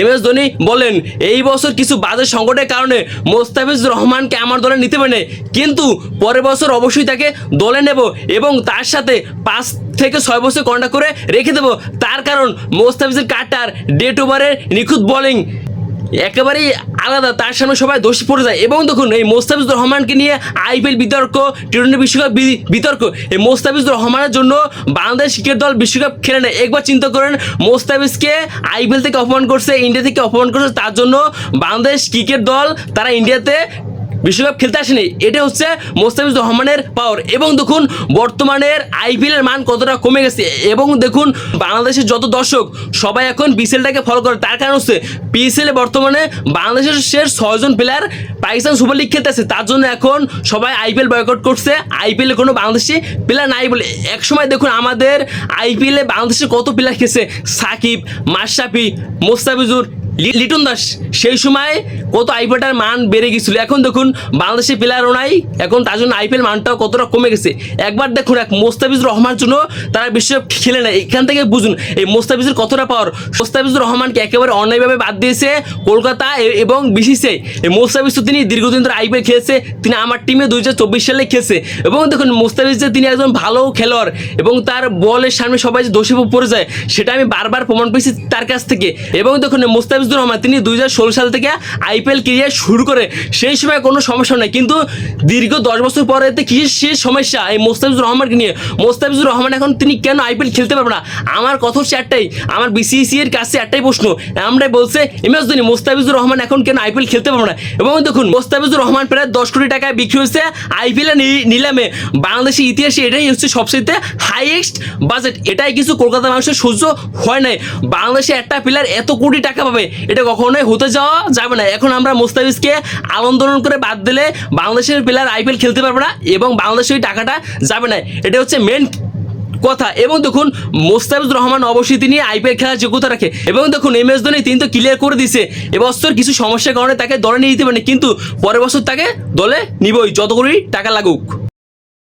MS Dhoni বলেন, এই বছর কিছু বাজে সংকটের কারণে মোস্তাফিজুর রহমানকে আমার দলে নিতে পারে, কিন্তু পরের বছর অবশ্যই তাকে দলে নেব এবং তার সাথে 5 থেকে 6 বছর কন্ট্রাক্ট করে রেখে দেবো। তার কারণ মোস্তাফিজের কাটার, ডেট ওভারের নিখুঁত বোলিং একেবারেই আলাদা, তার সামনে সবাই দোষী পড়ে যায়। এবং দেখুন এই মোস্তাফিজুর রহমানকে নিয়ে IPL বিতর্ক, টি-20 বিশ্বকাপ বিতর্ক, এই মোস্তাফিজুর রহমানের জন্য বাংলাদেশ ক্রিকেট দল বিশ্বকাপ খেলে নেয়। একবার চিন্তা করেন, মোস্তাফিজকে IPL থেকে অপমান করছে, ইন্ডিয়া থেকে অপমান করছে, তার জন্য বাংলাদেশ ক্রিকেট দল তারা ইন্ডিয়াতে বিশ্বকাপ খেলতে আসেনি। এটা হচ্ছে মোস্তাফিজুর রহমানের পাওয়ার। এবং দেখুন বর্তমানের IPL এর মান কতটা কমে গেছে। এবং দেখুন বাংলাদেশের যত দর্শক সবাই এখন PSLটাকে ফলো করে, তার কারণ হচ্ছে PSL এ বর্তমানে বাংলাদেশের 6 জন প্লেয়ার পাকিস্তান সুপার লিগ খেলতেছে, তার জন্য এখন সবাই IPL বয়কট করছে। IPL এ কোনো বাংলাদেশি প্লেয়ার নাই বলে। এক সময় দেখুন আমাদের IPL এ বাংলাদেশের কত প্লেয়ার খেলছে, সাকিব, মাশরাফি, মোস্তাফিজুর, লিটন দাস, সেই সময় কত IPLটার মান বেড়ে গেছিল। এখন দেখুন বাংলাদেশের প্লেয়ারও নাই, এখন তার জন্য IPL মানটাও কতটা কমে গেছে। একবার দেখুন এক মোস্তাফিজুর রহমানের জন্য তারা বিশ্বকাপ খেলে নেয়। এখান থেকে বুঝুন এই মোস্তাফিজুর কতটা পাওয়ার। মোস্তাফিজুর রহমানকে একেবারে অন্যায়ভাবে বাদ দিয়েছে কলকাতা এবং BCCI। এই মোস্তাফিজ তো তিনি দীর্ঘদিন ধরে IPL খেলেছে, তিনি আমার টিমে 2024 সালে খেলছে। এবং দেখুন মোস্তাফিজ যে তিনি একজন ভালো খেলোয়াড় এবং তার বলের সামনে সবাই যে দোষী পড়ে যায়, সেটা আমি বারবার প্রমাণ পেয়েছি তার কাছ থেকে। এবং দেখুন মোস্তাফিজুর রহমান তিনি 2016 সাল থেকে IPL ক্যারিয়ার শুরু করে, সেই সময় কোনো সমস্যা নাই, কিন্তু দীর্ঘ 10 বছর পরে কিসের শেষ সমস্যা এই মোস্তাফিজুর রহমানকে নিয়ে। মোস্তাফিজুর রহমান এখন তিনি কেন IPL খেলতে পারবে না? আমার কথা হচ্ছে একটাই, আমার BCCI এর কাছে একটাই প্রশ্ন, আমরাই বলছে MS ধোনি মোস্তাফিজুর রহমান এখন কেন IPL খেলতে পারবে না? এবং দেখুন মোস্তাফিজুর রহমান প্রায় 10 কোটি টাকায় বিক্রি হয়েছে IPL এর নিলামে। বাংলাদেশের ইতিহাসে এটাই হচ্ছে সবচেয়ে হাইয়েস্ট বাজেট। এটাই কিছু কলকাতার মানুষের সহ্য হয় নাই। বাংলাদেশে একটা প্লেয়ার এত কোটি টাকা পাবে এটা কখনোই হতে যাওয়া যাবে না। এখন আমরা মোস্তাফিজকে আন্দোলন করে বাদ দিলে বাংলাদেশের প্লেয়ার IPL খেলতে পারবে না এবং বাংলাদেশের ওই টাকাটা যাবে না, এটা হচ্ছে মেন কথা। এবং দেখুন মোস্তাফিজুর রহমান অবশ্যই তিনি IPL খেলার যোগ্যতা রাখে। এবং দেখুন MS ধোনি তিনি তো ক্লিয়ার করে দিছে এবছর কিছু সমস্যার কারণে তাকে দলে নিয়ে দিতে পারেনি, কিন্তু পরের বছর তাকে দলে নিবই যত কোটি টাকা লাগুক।